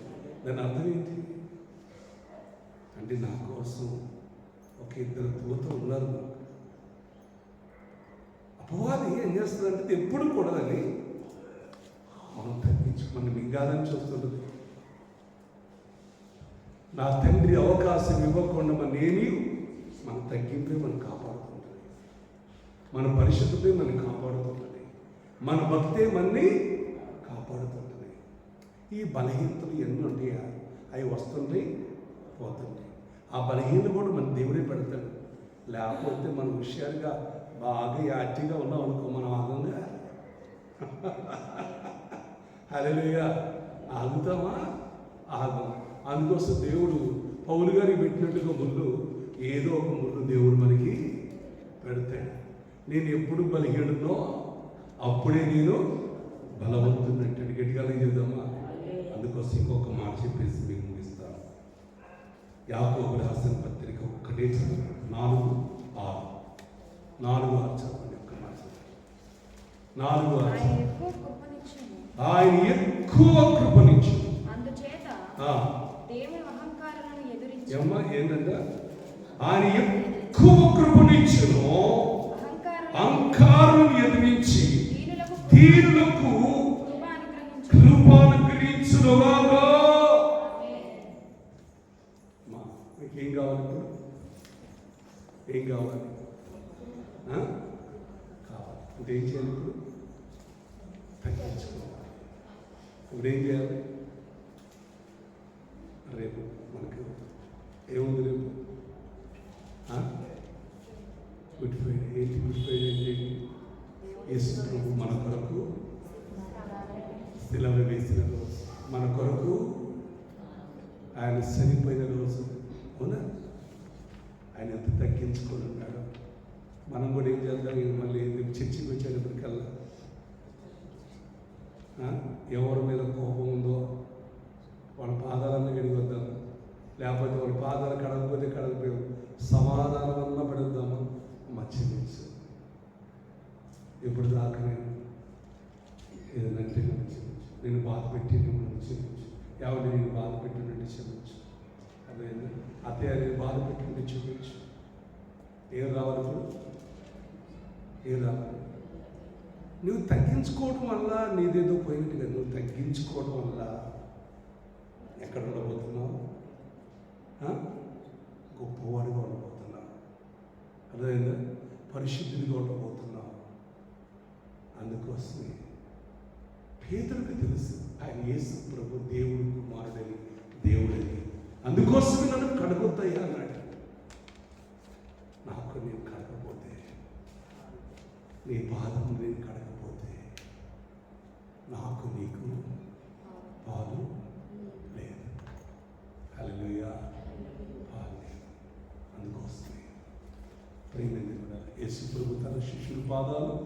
దాని అర్థం ఏంటి అంటే, నా కోసం ఒక ఇద్దరు దూతలు ఉన్నారు. అపవాది ఏం చేస్తుందంటే ఎప్పుడు కూడదని మనం తగ్గించుకుని మింగాలని చూస్తుంటుంది. నా తండ్రి అవకాశం ఇవ్వకుండా మన తగ్గింపే మనం కాపాడుతుంటుంది, మన పరిశుద్ధతే మనం కాపాడుతుంటుంది, మన భక్తే మనని కాపాడుతుంటుంది. ఈ బలహీనతలు ఎన్ని ఉంటాయా, అవి వస్తుంటాయి పోతుంటాయి. ఆ బలహీనత కూడా మన దేవుడే పెడతాడు. లేకపోతే మనం హుషారుగా బాగా యాక్టివ్గా ఉన్నాం అనుకో, మనం ఆగంగా హల్లెలూయా ఆగుతామా? ఆగం. అందుకోసం దేవుడు పౌలు గారికి పెట్టినట్టుగా ముళ్ళు, ఏదో ఒక ముళ్ళు దేవుడు మనకి పెడతాడు. నేను ఎప్పుడు బలహీనునో అప్పుడే నేను బలవంతుని అంటాడు. గట్టిగా చేద్దామా? అందుకోసం ఇంకొక మాట చెప్పేసి మీకు ముగిస్తాను. యాకోబు రాసిన పత్రిక 1:4-6 చదవండి. ఒక్క మాట 4:6. ఆయన ఎక్కువ కృపనిచ్చు, ఏంటంటే ఆయన ఎక్కువ కృపనిచ్చును, అహంకారం ఎదిరించి దీనులకు కృపానుగ్రహించునుగాక. మీకు ఏం కావాలి? ఇప్పుడు ఏం కావాలి? ఇప్పుడు ఏం చేయాలి? ఇప్పుడు తగ్గించుకోవాలి. ఇప్పుడు ఏం చేయాలి? రేపు మనకు ఏముంది? రేపు గుడ్ ఫ్రైడే ఏంటి? గుడ్ ఫ్రైడే అంటే యేసు ప్రభు మన కొరకు శిలువ వేసిన రోజు, మన కొరకు ఆయన చనిపోయిన రోజు. అవునా? ఆయన ఎంత తగ్గించుకొని ఉన్నాడు. మనం కూడా ఏం చేద్దాం? మళ్ళీ చర్చికి వచ్చేటప్పటికల్లా ఎవరి మీద కోపం ఉందో వాళ్ళ పాదాలన్నీ కడిగి వద్దాం, లేకపోతే వాళ్ళ పాదాలు కడగకపోతే కడగపోయాం, సమాధానం అన్నా పెడదామా? మర్చిపోవచ్చు. ఇప్పుడు దాకా నేను ఏదంటే నేను బాధ పెట్టి నేను క్షమించు, ఎవరిని నేను బాధ పెట్టినట్టు క్షమించు. అదే అత్తయ్య నేను బాధ పెట్టినట్టు చూపించు. ఏం రావాలి? ఇప్పుడు ఏం రావాలి? నువ్వు తగ్గించుకోవడం వల్ల నీదేదో పోయినట్టుగా, నువ్వు తగ్గించుకోవడం వల్ల ఎక్కడ ఉండబోతున్నావు? గొప్పవాడిగా ఉండబోతున్నావు. అదేవిధంగా పరిశుద్ధిగా ఉండబోతున్నావు. అందుకోసమే పేతురుకు తెలుసు ఆయన యేసు ప్రభు దేవుడు కుమారుడని, దేవుడని. అందుకోసమే నన్ను కడగొద్దయ్యా అన్నాడు. నాకు నేను కడగపోతే, నీ బాధను నేను కడగపోతే నాకు నీకు పాలు లేదు. హల్లెలూయా. పాలు లేదు. అందుకోసమే ప్రేమని కూడా యేసు ప్రభు తన శిష్యుల పాదాలు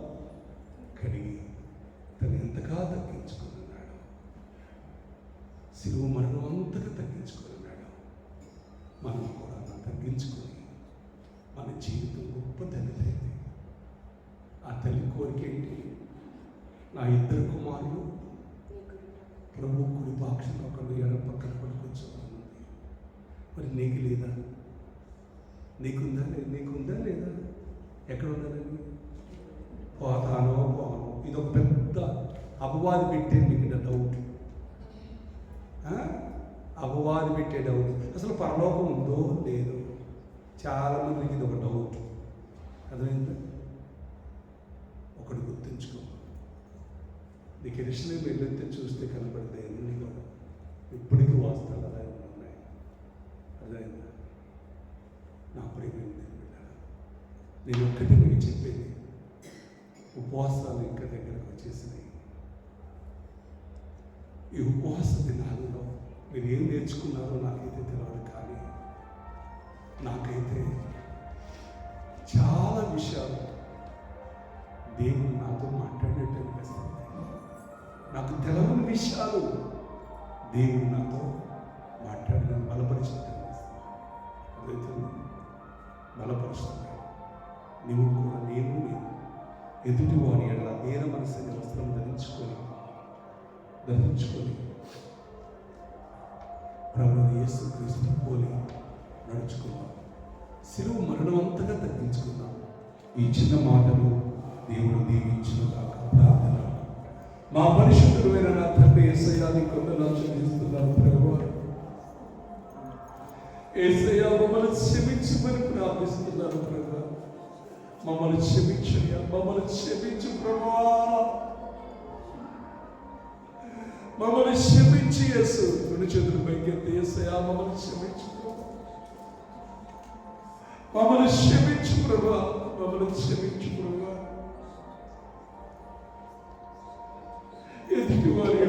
కడిగి తను ఎంతగా తగ్గించుకున్నాడు. శిలువ మరణం అంతగా తగ్గించుకున్నాడు. మనం కూడా తగ్గించుకొని మన జీవితం గొప్ప తల్లిదైంది. ఆ తల్లి కోరిక ఏంటి? నా ఇద్దరు కుమారులు ప్రభు కుడి పాక్షంలో ఒకళ్ళు ఎడమ పక్కన పడుకొచ్చుకుంది. మరి నీకు లేదా? నీకుందా? నీకుందా లేదా? ఎక్కడ ఉండాలని? పోతానో పోను. ఇది ఒక పెద్ద అపవాది పెట్టే మీకు డౌట్. అపవాది పెట్టే డౌట్. అసలు పరలోకం ఉందో లేదో చాలామందికి ఇది ఒక డౌట్. అర్థమైందా? ఒకటి గుర్తుంచుకో, నీకు ఎరుషలేము వెళ్ళితే చూస్తే కనపడితే అన్నీ కూడా ఇప్పటికీ వాస్తవాలు అలా ఉన్నాయి. అర్థమైందా? నా ప్రియమైన నేను ఒక్కటి మీకు చెప్పేది, ఉపవాసాలు ఇంకా దగ్గరకు వచ్చేసినాయి. ఈ ఉపవాస దినాలలో మీరు ఏం నేర్చుకున్నారో నాకైతే తెలియదు, కానీ నాకైతే చాలా విషయాలు దేవుడు నాతో మాట్లాడినట్టు అనిపిస్తుంది. నాకు తెలవని విషయాలు దేవుడు నాతో మాట్లాడిన బలపరిచినట్టు అనిపిస్తుంది. అదైతే బలపరుస్తున్నాడు. నువ్వు కూడా నేను ఎదుటి వారి అలా నేర మనసుని వస్త్రం ధరించుకొని ప్రభువు యేసుక్రీస్తుని పోలి నడుచుకున్నాం. శిలువ మరణం అంతగా తగ్గించుకున్నాం. ఈ చిన్న మాటలు దేవుడు దీవించిన ప్రార్థన. మా పరిశుద్ధుడైన నా తండ్రి యేసయ్యా నీకు వందనాలు చెల్లిస్తున్నాను. ప్రభువా యేసయ్యా మమ్మల్ని క్షమించమని ప్రార్థిస్తున్నాను. ప్రభువా మమ్మల్ని క్షమించయ్యా, మమ్మల్ని క్షమించు ప్రభువా, మమ్మల్ని క్షమించి యేసు రెండు చేతులు పైకెత్తి యేసయ్యా మమ్మల్ని క్షమించు, మమ్మల్ని క్షమించు ప్రభువా, మమ్మల్ని క్షమించు ప్రభువా. ఎదుటి వారి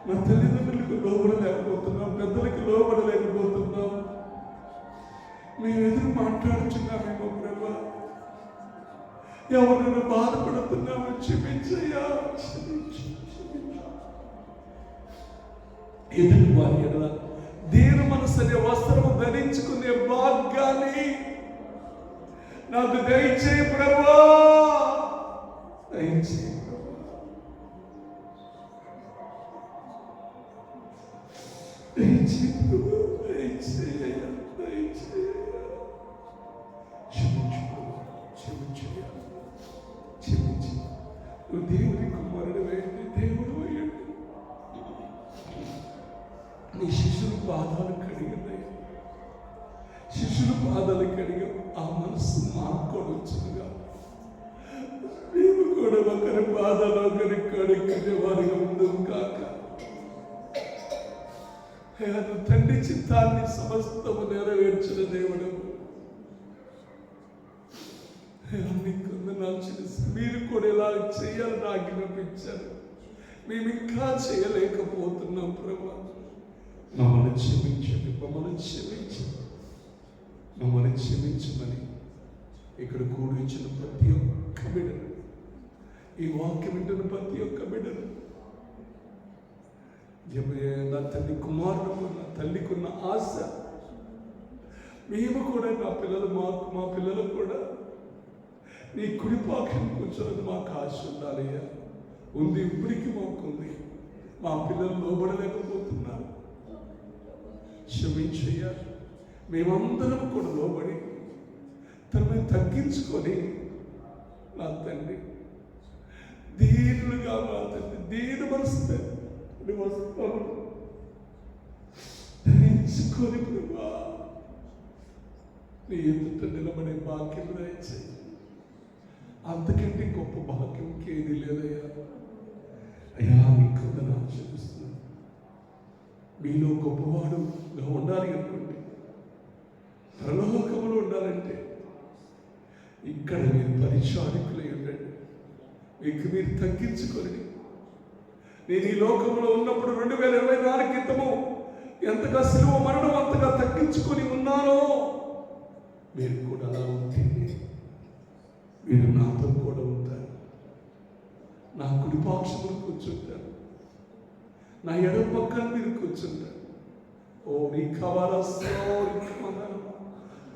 మా తల్లిదండ్రులకు లోబడలేకపోతున్నాం, పెద్దలకు లోబడలేకపోతున్నాం. మేము ఎదురు మాట్లాడుచున్నామేమో ప్రభా, ఎవరైనా బాధపడుతున్నామో క్షమించయ్యా, క్షమించు. ఎదుటి వారి ఎడల దీన మనసనే వస్త్రము ధరించుకునే భాగ్యాన్ని నాకు దయచేయి ప్రభా, దయచేయి. దేవుని కుమారుడు వేయండి, దేవుడు వేయండి. నీ శిష్యుల పాదాలు కడిగినాయి, శిష్యుల పాదాలు కడిగి ఆ మనసు మార్కొనొచ్చుగా మేము కూడా ఒకరి పాదాలు ఒకరి కడిగే వారిగా ఉందాం కాక. తండ్రి చిత్తాన్ని సమస్తము నెరవేర్చిన దేవుడు, చేసి మీరు కూడా ఇలా చేయాలని ఆజ్ఞాపించారు. మేము ఇంకా చేయలేకపోతున్నాం ప్రభా. మమ్మల్ని క్షమించండి, మమ్మల్ని క్షమించమని ఇక్కడ కూడి ఇచ్చిన ప్రతి ఒక్క బిడ్డను, ఈ వాక్యం వింటున్న ప్రతి ఒక్క బిడ్డను, నా తల్లి కుమారుడు నా తల్లికున్న ఆశ మేము కూడా నా పిల్లలు మా పిల్లలు కూడా నీ కుడి పాక్షం కూర్చోని మాకు ఆశ ఉండాలయ్యా. ఉంది, ఇప్పటికీ మాకుంది. మా పిల్లలు లోబడలేకపోతున్నారు. క్షమించయ్యా. మేమందరం కూడా లోబడి తనని తగ్గించుకొని నా తండ్రి దీనులుగా, నా తండ్రి దీని మనసు ధరించుకొని ప్రభా నీ ఎదుట నిలబడే భాగ్యం దయచేయి. అంతకంటే గొప్ప భాగ్యం ఇంకేది లేదయ్యా. అయ్యా నీకు వందనాలు చెల్లిస్తున్నాను. మీలో గొప్పవాడుగా ఉండాలి అనుకోండి, పరలోకములో ఉండాలంటే ఇక్కడ మీరు పరిచారికులై ఉండండి. మీకు మీరు తగ్గించుకొని, నేను ఈ లోకంలో ఉన్నప్పుడు 2024 క్రితము ఎంతగా శిలువ మరణం అంతగా తగ్గించుకొని ఉన్నానో మీరు కూడా అలా ఉంటుంది. మీరు నాతో కూడా ఉంటారు. నా కుడిపాక్షములు కూర్చుంటారు, నా ఎడమ పక్కన మీరు కూర్చుంటారు. ఓ నీ కావాలా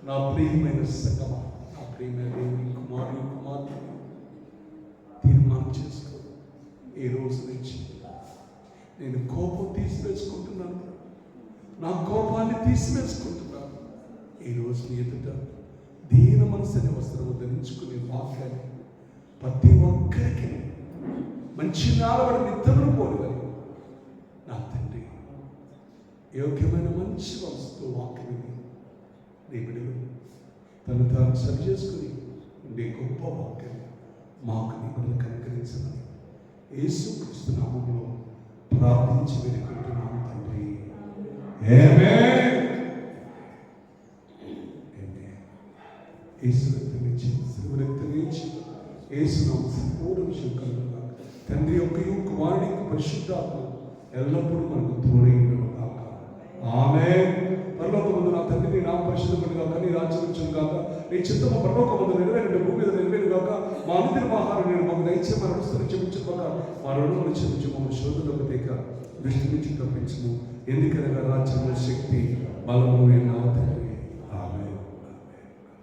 నా ప్రియమైన సంగమా, నా ప్రియమైన దేవుని కుమారుడు తీర్మానం చేసుకో. ఈ రోజు నుంచి నేను కోపం తీసివేసుకుంటున్నాను, నా కోపాన్ని తీసివేసుకుంటున్నాను. ఈ రోజు నీ ఎదుట దీన మనసుని వస్త్రము ధరించుకునే వాక్యాన్ని ప్రతి ఒక్కరికి మంచి నాలబడి నిద్రను పోనివని నా తండ్రి యోగ్యమైన మంచి మనసుతో వాక్యం నీ బిడ్డలు తను తాను సరి చేసుకుని ఉండే గొప్ప వాక్యం మాకు నీ బిడ్డలు కనుకరించమని యేసుక్రీస్తు నామములో ప్రార్థించి వేడుకుంటున్నాము తండ్రి. ఆమేన్. యేసు రక్తం నుంచి, శిలువ రక్తం నుంచి, యేసు నామమున సంపూర్ణ విషయం కలుగుగా తండ్రి యొక్కయు కుమారుని యొక్క పరిశుద్ధాత్మ ఎల్లప్పుడూ మనకు తోడై ఉండును గాక. ఆమేన్. పరలోకమందు నా తండ్రి నీ నామం పరిశుద్ధపడును గాక, నీ రాజ్యం వచ్చును గాక, నీ చిత్తము పరలోకమందు నెరవేరినట్టు భూమి మీద నెరవేరును గాక. మా అనుదిన ఆహారం నేను మాకు దయచేసి మన రుణస్తులను క్షమించుగాక, మా రుణములను క్షమించు, మమ్మల్ని శోధనలోకి తేక దృష్టి నుంచి తప్పించుము. ఎందుకనగా రాజ్యము, శక్తి, బలము